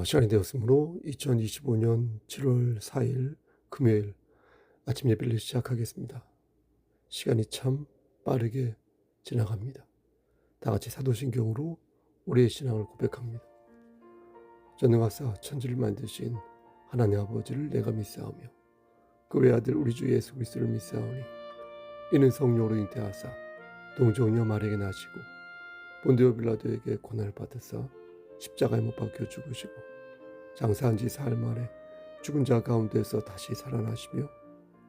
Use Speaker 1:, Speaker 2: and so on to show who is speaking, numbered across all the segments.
Speaker 1: 시간이 되었으므로 2025년 7월 4일 금요일 아침 예배를 시작하겠습니다. 시간이 참 빠르게 지나갑니다. 다 같이 사도신경으로 우리의 신앙을 고백합니다. 전능하사 천지를 만드신 하나님 아버지를 내가 믿사오며 그 외아들 우리 주 예수 그리스도를 믿사오니 이는 성령으로 잉태하사 동정녀 마리아에게 나시고 본디오 빌라도에게 고난을 받으사 십자가에 못 박혀 죽으시고 장사한 지 사흘 만에 죽은 자 가운데서 다시 살아나시며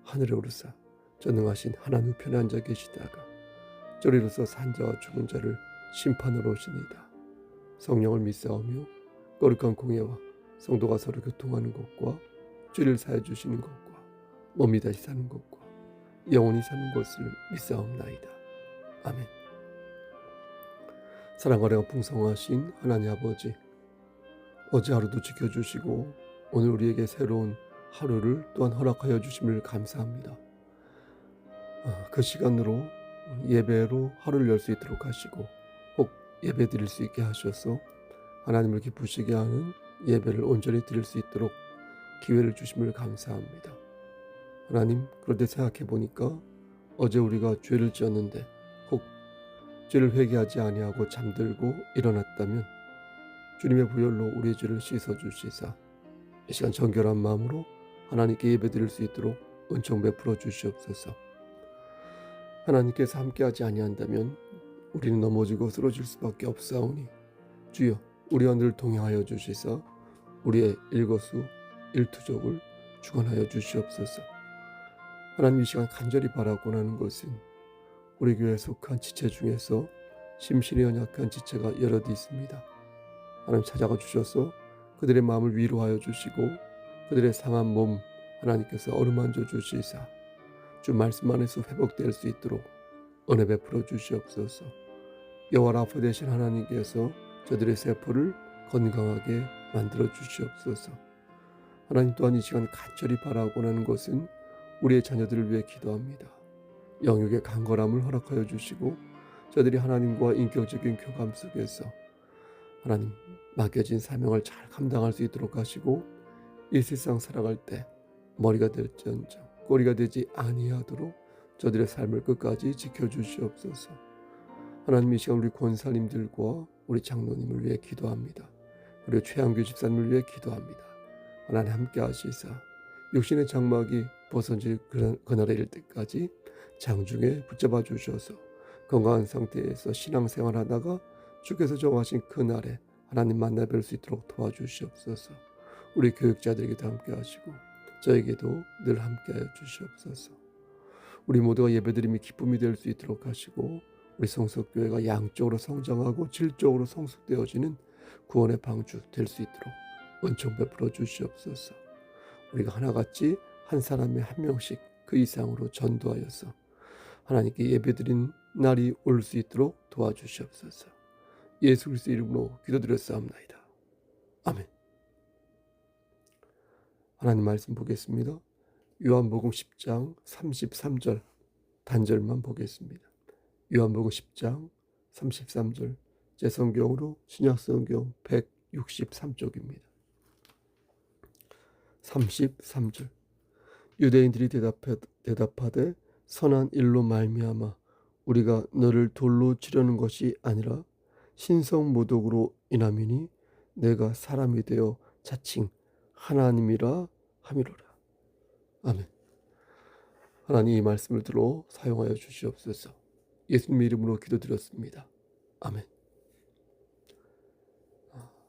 Speaker 1: 하늘에 오르사 전능하신 하나님 우편에 앉아 계시다가 저리로서 산 자와 죽은 자를 심판하러 오시니이다. 성령을 믿사오며 거룩한 공예와 성도가 서로 교통하는 것과 죄를 사해 주시는 것과 몸이 다시 사는 것과 영원히 사는 것을 믿사옵나이다. 아멘. 사랑과 은혜가 풍성하신 하나님 아버지, 어제 하루도 지켜주시고 오늘 우리에게 새로운 하루를 또한 허락하여 주심을 감사합니다. 그 시간으로 예배로 하루를 열 수 있도록 하시고 혹 예배 드릴 수 있게 하셔서 하나님을 기쁘시게 하는 예배를 온전히 드릴 수 있도록 기회를 주심을 감사합니다. 하나님, 그런데 생각해 보니까 어제 우리가 죄를 지었는데 혹 죄를 회개하지 아니하고 잠들고 일어났다면 주님의 보혈로 우리의 죄를 씻어주시사 이 시간 정결한 마음으로 하나님께 예배드릴 수 있도록 은총 베풀어 주시옵소서. 하나님께서 함께하지 아니한다면 우리는 넘어지고 쓰러질 수밖에 없사오니 주여 우리와 늘 동행하여 주시사 우리의 일거수 일투족을 주관하여 주시옵소서. 하나님, 이 시간 간절히 바라고 하는 것은 우리 교회에 속한 지체 중에서 심신이 연약한 지체가 여럿 있습니다. 하나님 찾아가 주셔서 그들의 마음을 위로하여 주시고 그들의 상한 몸 하나님께서 어루만져 주시사 주 말씀 안에서 회복될 수 있도록 은혜 베풀어 주시옵소서. 여호와 라파 되신 하나님께서 저들의 세포를 건강하게 만들어 주시옵소서. 하나님, 또한 이 시간 간절히 바라고 하는 것은 우리의 자녀들을 위해 기도합니다. 영육의 강건함을 허락하여 주시고 저들이 하나님과 인격적인 교감 속에서 하나님 맡겨진 사명을 잘 감당할 수 있도록 하시고 이 세상 살아갈 때 머리가 될지언정 꼬리가 되지 아니하도록 저들의 삶을 끝까지 지켜주시옵소서. 하나님, 이 시간 우리 권사님들과 우리 장로님을 위해 기도합니다. 그리고 최양규 집사님을 위해 기도합니다. 하나님 함께 하시사 육신의 장막이 벗어질 그날에 이를 때까지 장중에 붙잡아 주셔서 건강한 상태에서 신앙생활 하다가 주께서 정하신 그날에 하나님 만나 뵐 수 있도록 도와주시옵소서. 우리 교육자들에게도 함께 하시고 저에게도 늘 함께하여 주시옵소서. 우리 모두가 예배드림이 기쁨이 될 수 있도록 하시고 우리 성석교회가 양적으로 성장하고 질적으로 성숙되어지는 구원의 방주 될 수 있도록 은총 베풀어 주시옵소서. 우리가 하나같이 한 사람에 한 명씩 그 이상으로 전도하여서 하나님께 예배드린 날이 올 수 있도록 도와주시옵소서. 예수 그리스도 이름으로 기도드렸사옵나이다. 아멘. 하나님 말씀 보겠습니다. 요한복음 10장 33절 단절만 보겠습니다. 요한복음 10장 33절 제 성경으로 신약성경 163쪽입니다. 33절 유대인들이 대답하되 선한 일로 말미암아 우리가 너를 돌로 치려는 것이 아니라 신성모독으로 인함이니 내가 사람이 되어 자칭 하나님이라 함이로라. 아멘. 하나님, 이 말씀을 들어 사용하여 주시옵소서. 예수님 이름으로 기도드렸습니다. 아멘.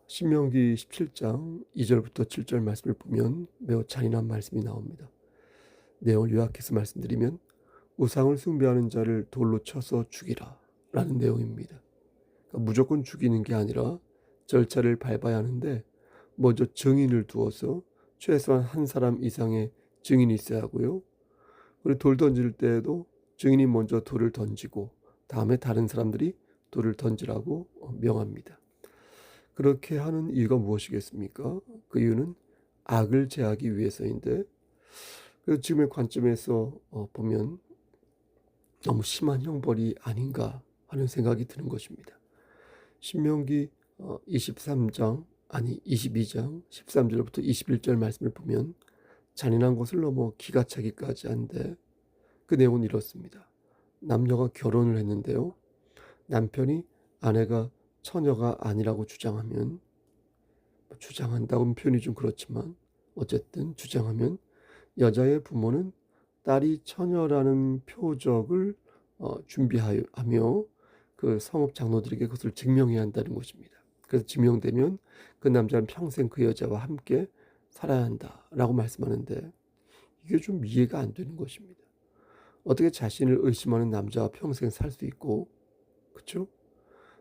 Speaker 1: 신명기 17장 2절부터 7절 말씀을 보면 매우 잔인한 말씀이 나옵니다. 내용을 요약해서 말씀드리면 우상을 숭배하는 자를 돌로 쳐서 죽이라 라는 내용입니다. 그러니까 무조건 죽이는 게 아니라 절차를 밟아야 하는데 먼저 증인을 두어서 최소한 한 사람 이상의 증인이 있어야 하고요. 그리고 돌 던질 때에도 증인이 먼저 돌을 던지고 다음에 다른 사람들이 돌을 던지라고 명합니다. 그렇게 하는 이유가 무엇이겠습니까? 그 이유는 악을 제하기 위해서인데 그래서 지금의 관점에서 보면 너무 심한 형벌이 아닌가 하는 생각이 드는 것입니다. 신명기 23장 아니 22장 13절부터 21절 말씀을 보면 잔인한 것을 넘어 기가 차기까지 한데 그 내용은 이렇습니다. 남녀가 결혼을 했는데요. 남편이 아내가 처녀가 아니라고 주장하면, 주장한다고는 표현이 좀 그렇지만 어쨌든 주장하면 여자의 부모는 딸이 처녀라는 표적을 준비하며 그 성읍 장로들에게 그것을 증명해야 한다는 것입니다. 그래서 증명되면 그 남자는 평생 그 여자와 함께 살아야 한다라고 말씀하는데 이게 좀 이해가 안 되는 것입니다. 어떻게 자신을 의심하는 남자와 평생 살 수 있고, 그렇죠?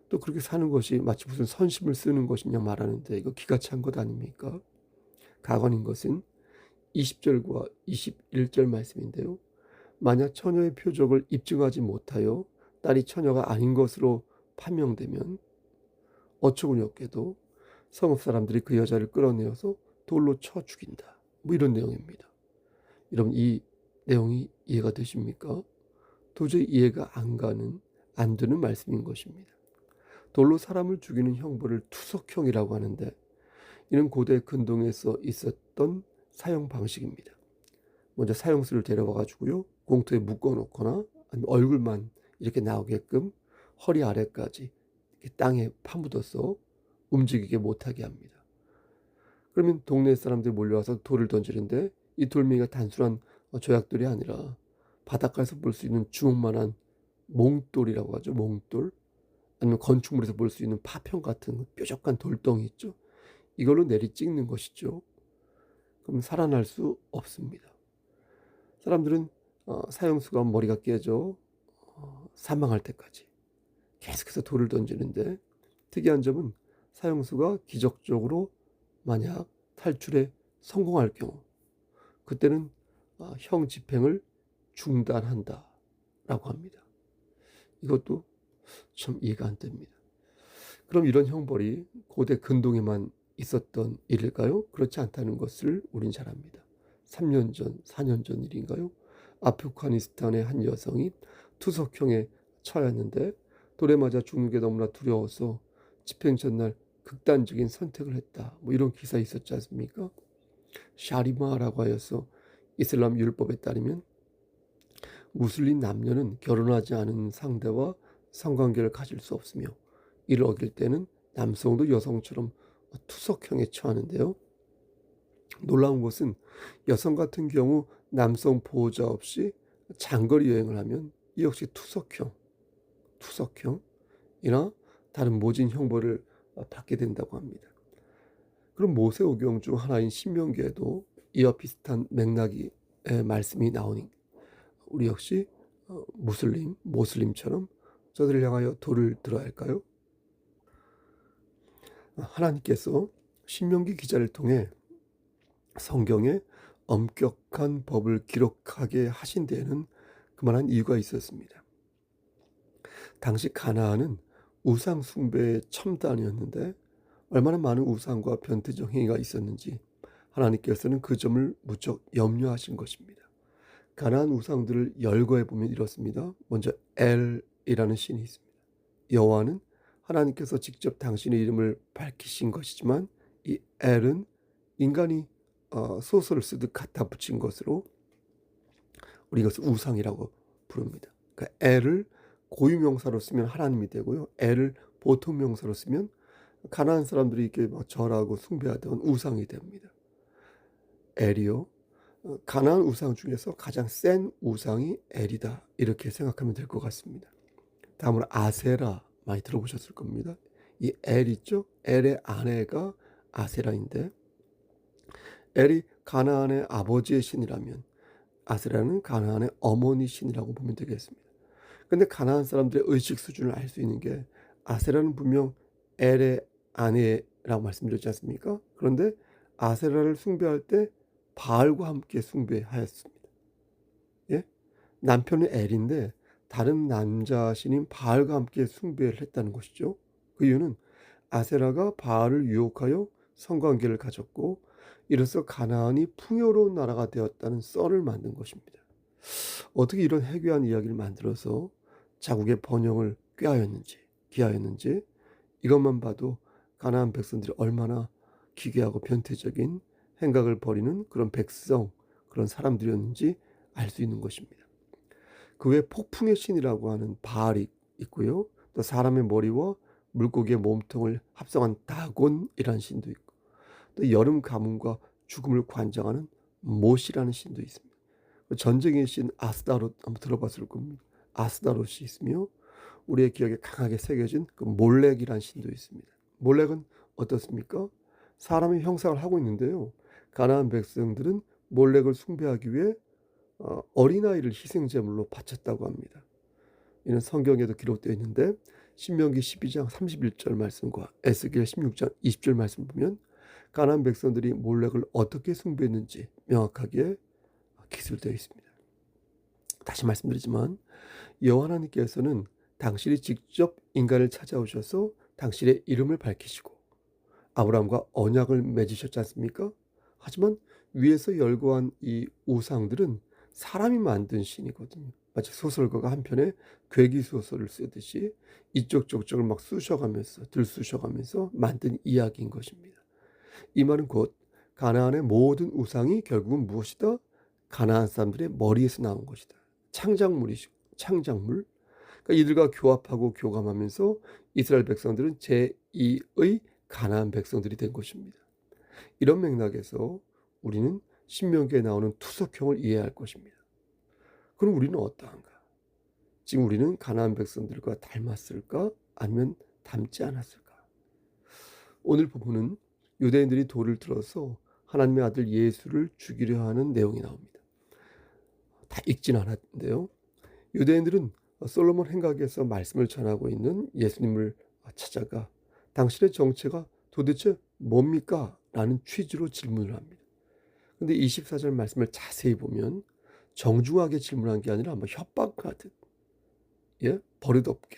Speaker 1: 또 그렇게 사는 것이 마치 무슨 선심을 쓰는 것이냐 말하는데 이거 기가 찬 것 아닙니까? 가관인 것은 20절과 21절 말씀인데요. 만약 처녀의 표적을 입증하지 못하여 딸이 처녀가 아닌 것으로 판명되면 어처구니 없게도 성읍 사람들이 그 여자를 끌어내어서 돌로 쳐 죽인다. 뭐 이런 내용입니다. 여러분 이 내용이 이해가 되십니까? 도저히 이해가 안 되는 말씀인 것입니다. 돌로 사람을 죽이는 형벌을 투석형이라고 하는데 이는 고대 근동에서 있었던 사형 방식입니다. 먼저 사형수를 데려와 가지고요. 공터에 묶어 놓거나 아니면 얼굴만 이렇게 나오게끔 허리 아래까지 이렇게 땅에 파묻어서 움직이게 못하게 합니다. 그러면 동네 사람들이 몰려와서 돌을 던지는데 이 돌멩이가 단순한 조약돌이 아니라 바닷가에서 볼 수 있는 주먹만한 몽돌이라고 하죠. 몽돌. 아니면 건축물에서 볼 수 있는 파평 같은 뾰족한 돌덩이 있죠. 이걸로 내리 찍는 것이죠. 그럼 살아날 수 없습니다. 사람들은 사형수가 머리가 깨져 사망할 때까지 계속해서 돌을 던지는데 특이한 점은 사형수가 기적적으로 만약 탈출에 성공할 경우 그때는 형 집행을 중단한다라고 합니다. 이것도 참 이해가 안 됩니다. 그럼 이런 형벌이 고대 근동에만 있었던 일일까요? 그렇지 않다는 것을 우린 잘 압니다. 3년 전, 4년 전 일인가요? 아프가니스탄의 한 여성이 투석형에 처했는데 돌에 맞아 죽는 게 너무나 두려워서 집행 전날 극단적인 선택을 했다. 뭐 이런 기사 있었지 않습니까? 샤리마라고 하여서 이슬람 율법에 따르면 무슬림 남녀는 결혼하지 않은 상대와 성관계를 가질 수 없으며 이를 어길 때는 남성도 여성처럼 투석형에 처하는데요. 놀라운 것은 여성 같은 경우 남성 보호자 없이 장거리 여행을 하면 이 역시 투석형이나 다른 모진 형벌을 받게 된다고 합니다. 그럼 모세오경 중 하나인 신명기에도 이와 비슷한 맥락의 말씀이 나오니 우리 역시 모슬림처럼 저들을 향하여 돌을 들어야 할까요? 하나님께서 신명기 기자를 통해 성경에 엄격한 법을 기록하게 하신 데에는 그만한 이유가 있었습니다. 당시 가나안은 우상 숭배의 첨단이었는데 얼마나 많은 우상과 변태적 행위가 있었는지 하나님께서는 그 점을 무척 염려하신 것입니다. 가나안 우상들을 열거해 보면 이렇습니다. 먼저 엘이라는 신이 있습니다. 여호와는 하나님께서 직접 당신의 이름을 밝히신 것이지만 이 엘은 인간이 소설을 쓰듯 갖다 붙인 것으로 우리 이것을 우상이라고 부릅니다. 그러니까 엘을 고유명사로 쓰면 하나님이 되고요. 엘을 보통명사로 쓰면 가나안 사람들이 이렇게 절하고 숭배하던 우상이 됩니다. 엘이요. 가나안 우상 중에서 가장 센 우상이 엘이다. 이렇게 생각하면 될 것 같습니다. 다음으로 아세라 많이 들어보셨을 겁니다. 이 엘 있죠? 엘의 아내가 아세라인데 엘이 가나안의 아버지의 신이라면 아세라는 가나안의 어머니 신이라고 보면 되겠습니다. 그런데 가나안 사람들의 의식 수준을 알 수 있는 게 아세라는 분명 엘의 아내라고 말씀드렸지 않습니까? 그런데 아세라를 숭배할 때 바알과 함께 숭배하였습니다. 예? 남편은 엘인데 다른 남자 신인 바알과 함께 숭배를 했다는 것이죠. 그 이유는 아세라가 바알을 유혹하여 성관계를 가졌고 이로써 가나안이 풍요로운 나라가 되었다는 썰을 만든 것입니다. 어떻게 이런 해괴한 이야기를 만들어서 자국의 번영을 꾀하였는지 기하였는지 이것만 봐도 가나안 백성들이 얼마나 기괴하고 변태적인 행각을 벌이는 그런 백성, 그런 사람들이었는지 알 수 있는 것입니다. 그 외에 폭풍의 신이라고 하는 바알이 있고요. 또 사람의 머리와 물고기의 몸통을 합성한 다곤이라는 신도 있고, 또 여름 가뭄과 죽음을 관장하는 못이라는 신도 있습니다. 전쟁의 신 아스다롯 한번 들어봤을 겁니다. 아스다롯이 있으며 우리의 기억에 강하게 새겨진 그 몰렉이라는 신도 있습니다. 몰렉은 어떻습니까? 사람의 형상을 하고 있는데요. 가나안 백성들은 몰렉을 숭배하기 위해 어린아이를 희생제물로 바쳤다고 합니다. 이는 성경에도 기록되어 있는데 신명기 12장 31절 말씀과 에스겔 16장 20절 말씀 보면 가나안 백성들이 몰렉을 어떻게 숭배했는지 명확하게 기술되어 있습니다. 다시 말씀드리지만 여호와 하나님께서는 당신이 직접 인간을 찾아오셔서 당신의 이름을 밝히시고 아브라함과 언약을 맺으셨지 않습니까? 하지만 위에서 열거한 이 우상들은 사람이 만든 신이거든요. 마치 소설가가 한편의 괴기 소설을 쓰듯이 이쪽 저쪽을 막 쑤셔가면서 들쑤셔가면서 만든 이야기인 것입니다. 이 말은 곧 가나안의 모든 우상이 결국은 무엇이다? 가나안 사람들의 머리에서 나온 것이다. 창작물이시고 창작물. 그러니까 이들과 교합하고 교감하면서 이스라엘 백성들은 제2의 가나안 백성들이 된 것입니다. 이런 맥락에서 우리는 신명기에 나오는 투석형을 이해할 것입니다. 그럼 우리는 어떠한가? 지금 우리는 가나안 백성들과 닮았을까? 아니면 닮지 않았을까? 오늘 본문은 유대인들이 돌을 들어서 하나님의 아들 예수를 죽이려 하는 내용이 나옵니다. 다 읽진 않았는데요. 유대인들은 솔로몬 행각에서 말씀을 전하고 있는 예수님을 찾아가 당신의 정체가 도대체 뭡니까? 라는 취지로 질문을 합니다. 근데 24절 말씀을 자세히 보면 정중하게 질문한 게 아니라 협박하듯 버릇없게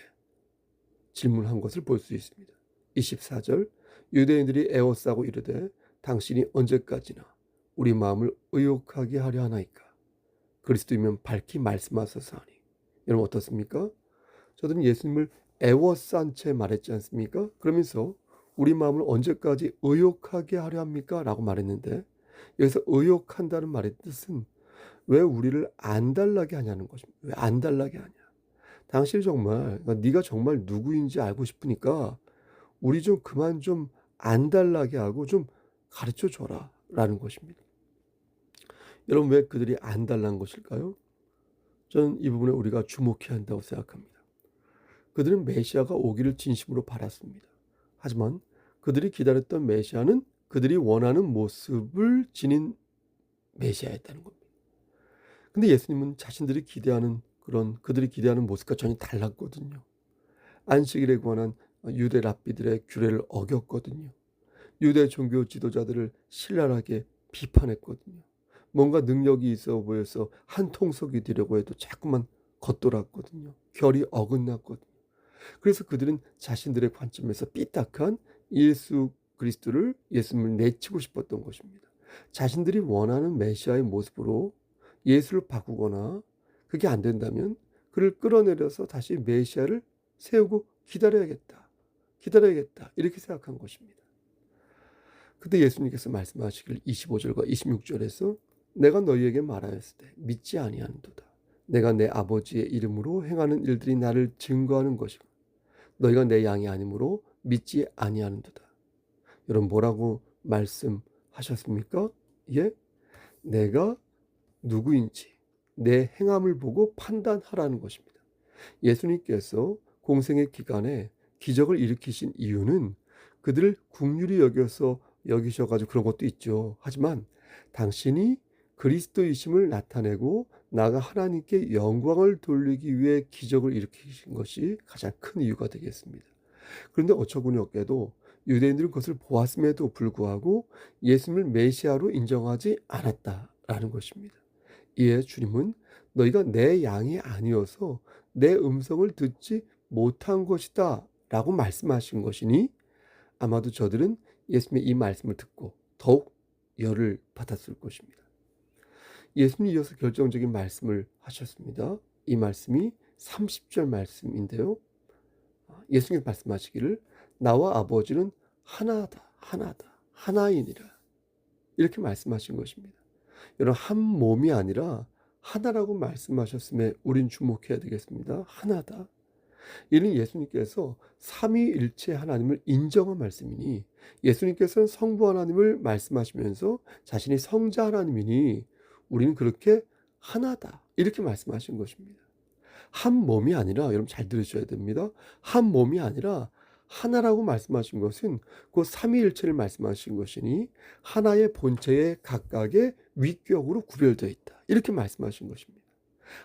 Speaker 1: 질문한 것을 볼 수 있습니다. 24절 유대인들이 애워싸고 이르되 당신이 언제까지나 우리 마음을 의욕하게 하려 하나이까? 그리스도이면 밝히 말씀하소서 하니. 여러분 어떻습니까? 저들은 예수님을 애워싼 채 말했지 않습니까? 그러면서 우리 마음을 언제까지 의욕하게 하려 합니까? 라고 말했는데 여기서 의욕한다는 말의 뜻은 왜 우리를 안달나게 하냐는 것입니다. 왜 안달나게 하냐? 당신이 정말 네가 정말 누구인지 알고 싶으니까 우리 좀 그만 좀 안달나게 하고 좀 가르쳐 줘라 라는 것입니다. 여러분 왜 그들이 안달난 것일까요? 저는 이 부분에 우리가 주목해야 한다고 생각합니다. 그들은 메시아가 오기를 진심으로 바랐습니다. 하지만 그들이 기다렸던 메시아는 그들이 원하는 모습을 지닌 메시아였다는 겁니다. 근데 예수님은 자신들이 기대하는 그들이 기대하는 모습과 전혀 달랐거든요. 안식일에 관한 유대 랍비들의 규례를 어겼거든요. 유대 종교 지도자들을 신랄하게 비판했거든요. 뭔가 능력이 있어 보여서 한 통속이 되려고 해도 자꾸만 겉돌았거든요. 결이 어긋났거든요. 그래서 그들은 자신들의 관점에서 삐딱한 예수님을 내치고 싶었던 것입니다. 자신들이 원하는 메시아의 모습으로 예수를 바꾸거나 그게 안 된다면 그를 끌어내려서 다시 메시아를 세우고 기다려야겠다. 이렇게 생각한 것입니다. 그때 예수님께서 말씀하시길 25절과 26절에서 내가 너희에게 말하였을 때 믿지 아니하는도다. 내가 내 아버지의 이름으로 행하는 일들이 나를 증거하는 것이고 너희가 내 양이 아니므로 믿지 아니하는도다. 여러분 뭐라고 말씀하셨습니까? 내가 누구인지 내 행함을 보고 판단하라는 것입니다. 예수님께서 공생의 기간에 기적을 일으키신 이유는 그들을 긍휼히 여기셔가지고 그런 것도 있죠. 하지만 당신이 그리스도이심을 나타내고 나아가 하나님께 영광을 돌리기 위해 기적을 일으키신 것이 가장 큰 이유가 되겠습니다. 그런데 어처구니 없게도 유대인들은 그것을 보았음에도 불구하고 예수님을 메시아로 인정하지 않았다라는 것입니다. 이에 주님은 너희가 내 양이 아니어서 내 음성을 듣지 못한 것이다 라고 말씀하신 것이니 아마도 저들은 예수님의 이 말씀을 듣고 더욱 열을 받았을 것입니다. 예수님이 이어서 결정적인 말씀을 하셨습니다. 이 말씀이 30절 말씀인데요. 예수님께서 말씀하시기를 나와 아버지는 하나다. 하나이니라. 이렇게 말씀하신 것입니다. 여러분, 한 몸이 아니라 하나라고 말씀하셨음에 우린 주목해야 되겠습니다. 하나다. 이는 예수님께서 삼위일체 하나님을 인정한 말씀이니, 예수님께서는 성부 하나님을 말씀하시면서 자신이 성자 하나님이니 우리는 그렇게 하나다, 이렇게 말씀하신 것입니다. 한 몸이 아니라, 여러분 잘 들으셔야 됩니다. 한 몸이 아니라 하나라고 말씀하신 것은 그 삼위일체를 말씀하신 것이니 하나의 본체에 각각의 위격으로 구별되어 있다, 이렇게 말씀하신 것입니다.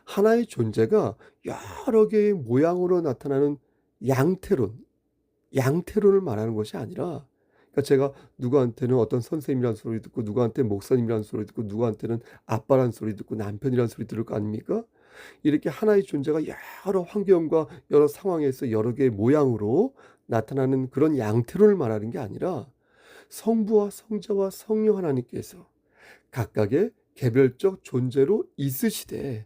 Speaker 1: 하나의 존재가 여러 개의 모양으로 나타나는 양태론을 말하는 것이 아니라, 그러니까 제가 누구한테는 어떤 선생님이라는 소리 듣고, 누구한테 목사님이라는 소리 듣고, 누구한테는 아빠라는 소리 듣고, 남편이라는 소리 들을 거 아닙니까? 이렇게 하나의 존재가 여러 환경과 여러 상황에서 여러 개의 모양으로 나타나는 그런 양태론을 말하는 게 아니라, 성부와 성자와 성령 하나님께서 각각의 개별적 존재로 있으시되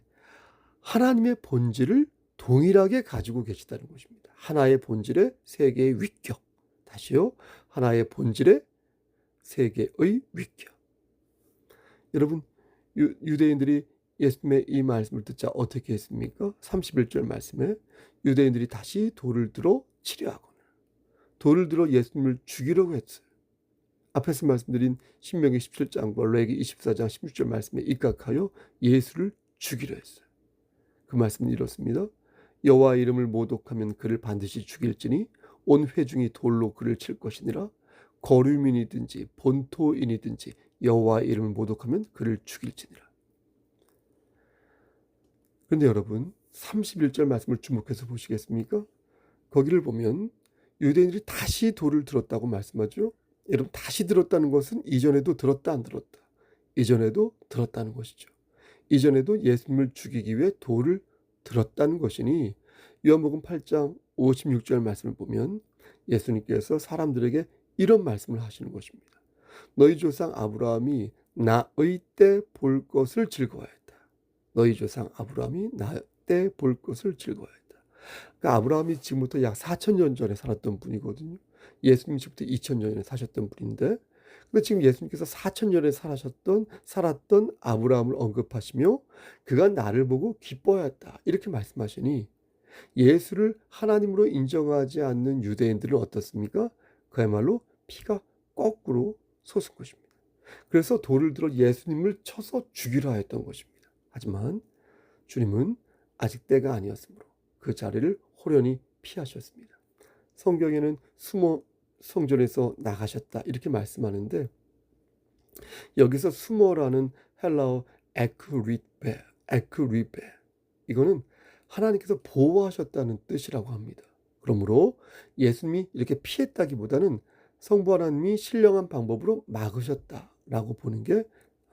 Speaker 1: 하나님의 본질을 동일하게 가지고 계시다는 것입니다. 하나의 본질의 세 개의 위격. 다시요. 하나의 본질의 세 개의 위격. 여러분, 유대인들이 예수님의 이 말씀을 듣자 어떻게 했습니까? 31절 말씀에 유대인들이 다시 돌을 들어 치려하거늘, 돌을 들어 예수님을 죽이려고 했어요. 앞에서 말씀드린 신명기 17장과 레위기 24장 16절 말씀에 입각하여 예수를 죽이려 했어요. 그 말씀은 이렇습니다. 여호와의 이름을 모독하면 그를 반드시 죽일지니 온 회중이 돌로 그를 칠 것이니라. 거류민이든지 본토인이든지 여호와의 이름을 모독하면 그를 죽일지니라. 그런데 여러분, 31절 말씀을 주목해서 보시겠습니까? 거기를 보면 유대인들이 다시 돌을 들었다고 말씀하죠. 여러분, 다시 들었다는 것은 이전에도 들었다 안 들었다? 이전에도 들었다는 것이죠. 이전에도 예수님을 죽이기 위해 돌을 들었다는 것이니, 요한복음 8장 56절 말씀을 보면 예수님께서 사람들에게 이런 말씀을 하시는 것입니다. 너희 조상 아브라함이 나의 때 볼 것을 즐거워했다. 너희 조상 아브라함이 나 때 볼 것을 즐거워했다. 그러니까 아브라함이 지금부터 약 4,000년 전에 살았던 분이거든요. 예수님 지금부터 2,000년 전에 사셨던 분인데, 근데 지금 예수님께서 4,000년에 살았던 아브라함을 언급하시며 그가 나를 보고 기뻐하였다, 이렇게 말씀하시니, 예수를 하나님으로 인정하지 않는 유대인들은 어떻습니까? 그야말로 피가 거꾸로 솟은 것입니다. 그래서 돌을 들어 예수님을 쳐서 죽이려 하였던 것입니다. 하지만 주님은 아직 때가 아니었으므로 그 자리를 호련히 피하셨습니다. 성경에는 숨어 성전에서 나가셨다, 이렇게 말씀하는데, 여기서 숨어라는 헬라어 에크리베, 이거는 하나님께서 보호하셨다는 뜻이라고 합니다. 그러므로 예수님이 이렇게 피했다기보다는 성부 하나님이 신령한 방법으로 막으셨다라고 보는 게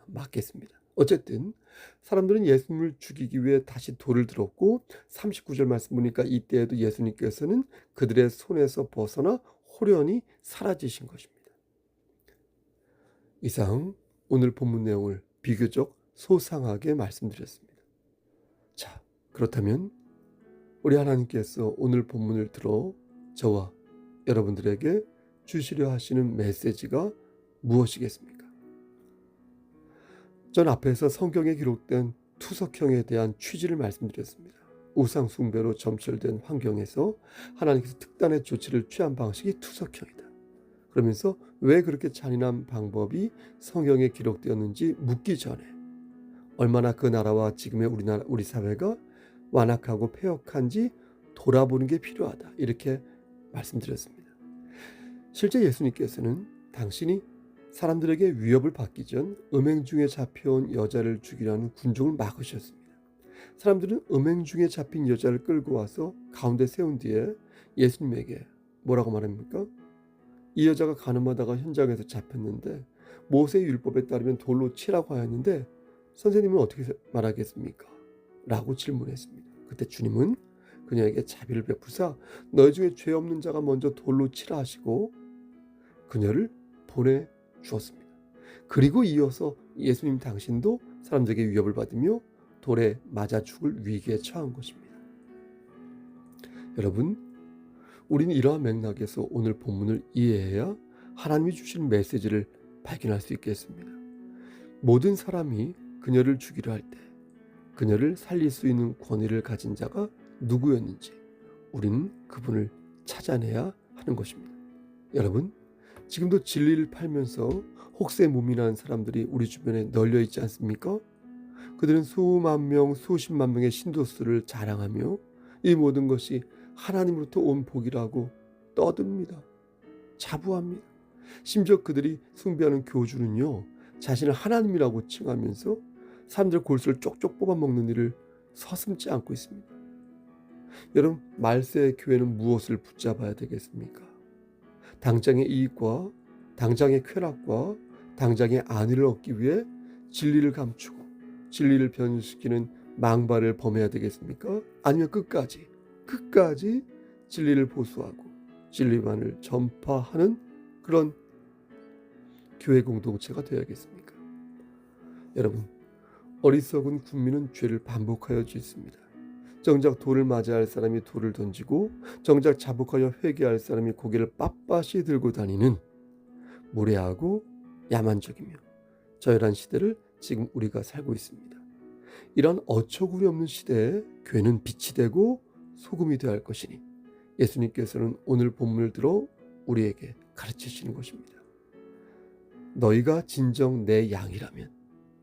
Speaker 1: 맞겠습니다. 어쨌든 사람들은 예수님을 죽이기 위해 다시 돌을 들었고, 39절 말씀 보니까 이때에도 예수님께서는 그들의 손에서 벗어나 호련히 사라지신 것입니다. 이상 오늘 본문 내용을 비교적 소상하게 말씀드렸습니다. 자, 그렇다면 우리 하나님께서 오늘 본문을 들어 저와 여러분들에게 주시려 하시는 메시지가 무엇이겠습니까? 전 앞에서 성경에 기록된 투석형에 대한 취지를 말씀드렸습니다. 우상 숭배로 점철된 환경에서 하나님께서 특단의 조치를 취한 방식이 투석형이다. 그러면서 왜 그렇게 잔인한 방법이 성경에 기록되었는지 묻기 전에 얼마나 그 나라와 지금의 우리 사회가 완악하고 폐역한지 돌아보는 게 필요하다, 이렇게 말씀드렸습니다. 실제 예수님께서는 당신이 사람들에게 위협을 받기 전 음행 중에 잡혀온 여자를 죽이라는 군중을 막으셨습니다. 사람들은 음행 중에 잡힌 여자를 끌고 와서 가운데 세운 뒤에 예수님에게 뭐라고 말합니까? 이 여자가 가늠하다가 현장에서 잡혔는데 모세의 율법에 따르면 돌로 치라고 하였는데 선생님은 어떻게 말하겠습니까? 라고 질문했습니다. 그때 주님은 그녀에게 자비를 베푸사 너희 중에 죄 없는 자가 먼저 돌로 치라 하시고 그녀를 보내주었습니다. 그리고 이어서 예수님 당신도 사람들에게 위협을 받으며 돌에 맞아 죽을 위기에 처한 것입니다. 여러분, 우리는 이러한 맥락에서 오늘 본문을 이해해야 하나님이 주신 메시지를 발견할 수 있겠습니다. 모든 사람이 그녀를 죽이려 할 때 그녀를 살릴 수 있는 권위를 가진 자가 누구였는지 우리는 그분을 찾아내야 하는 것입니다. 여러분, 지금도 진리를 팔면서 혹세무민한 사람들이 우리 주변에 널려 있지 않습니까? 그들은 수만 명, 수십만 명의 신도수를 자랑하며 이 모든 것이 하나님으로부터 온 복이라고 떠듭니다. 자부합니다. 심지어 그들이 숭배하는 교주는요, 자신을 하나님이라고 칭하면서 사람들의 골수를 쪽쪽 뽑아먹는 일을 서슴지 않고 있습니다. 여러분, 말세의 교회는 무엇을 붙잡아야 되겠습니까? 당장의 이익과 당장의 쾌락과 당장의 안위를 얻기 위해 진리를 감추고 진리를 변시키는 망발을 범해야 되겠습니까? 아니면 끝까지 진리를 보수하고 진리만을 전파하는 그런 교회 공동체가 되어야겠습니까? 여러분, 어리석은 국민은 죄를 반복하여 짓습니다. 정작 돌을 맞아야 할 사람이 돌을 던지고 정작 자복하여 회개할 사람이 고개를 빳빳이 들고 다니는 무례하고 야만적이며 저열한 시대를 지금 우리가 살고 있습니다. 이런 어처구니 없는 시대에 교회는 빛이 되고 소금이 되어야 할 것이니 예수님께서는 오늘 본문을 들어 우리에게 가르치시는 것입니다. 너희가 진정 내 양이라면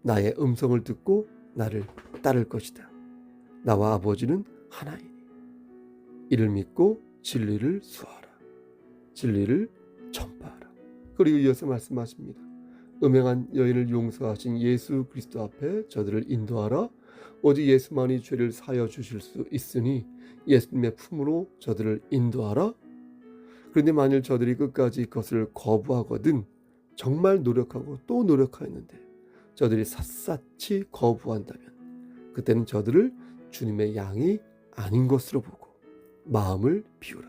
Speaker 1: 나의 음성을 듣고 나를 따를 것이다. 나와 아버지는 하나이니 이를 믿고 진리를 수하라. 진리를 전파하라. 그리고 이어서 말씀하십니다. 음행한 여인을 용서하신 예수 그리스도 앞에 저들을 인도하라. 오직 예수만이 죄를 사하여 주실 수 있으니 예수님의 품으로 저들을 인도하라. 그런데 만일 저들이 끝까지 그것을 거부하거든 정말 노력하고 또 노력하였는데 저들이 샅샅이 거부한다면 그때는 저들을 주님의 양이 아닌 것으로 보고 마음을 비우라.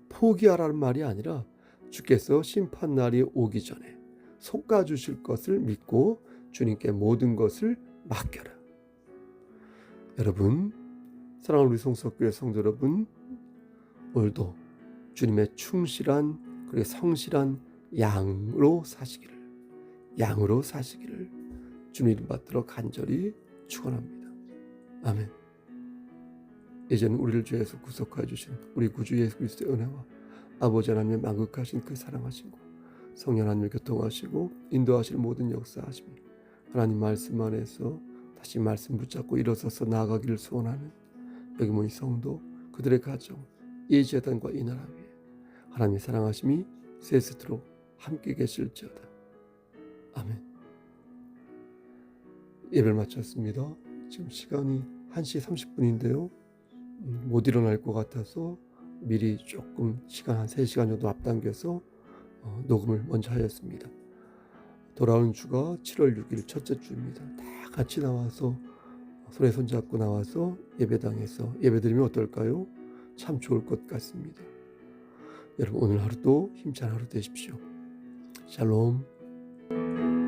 Speaker 1: 포기하라는 말이 아니라 주께서 심판날이 오기 전에 솎아주실 것을 믿고 주님께 모든 것을 맡겨라. 여러분, 사랑하는 우리 성석교회 성도 여러분, 오늘도 주님의 충실한 그리고 성실한 양으로 사시기를 주님 이름 받들어 간절히 축원합니다. 아멘. 이제는 우리를 죄에서 구속하여 주신 우리 구주 예수 그리스도의 은혜와 아버지 하나님의 만극하신 그 사랑하시고 성령 하나님을 교통하시고 인도하실 모든 역사하심이 하나님 말씀 안에서 다시 말씀 붙잡고 일어서서 나아가기를 소원하는 여기 모인 성도 그들의 가정 이 재단과 이 나라 위에 하나님의 사랑하심이 세세토록 함께 계실지어다. 아멘. 예배를 마쳤습니다. 지금 시간이 1시 30분인데요. 못 일어날 것 같아서 미리 조금 시간 한 3시간 정도 앞당겨서 녹음을 먼저 하였습니다. 돌아오는 주가 7월 6일 첫째 주입니다. 다 같이 나와서 손에 손잡고 나와서 예배당에서 예배드리면 어떨까요? 참 좋을 것 같습니다. 여러분 오늘 하루도 힘찬 하루 되십시오. 샬롬.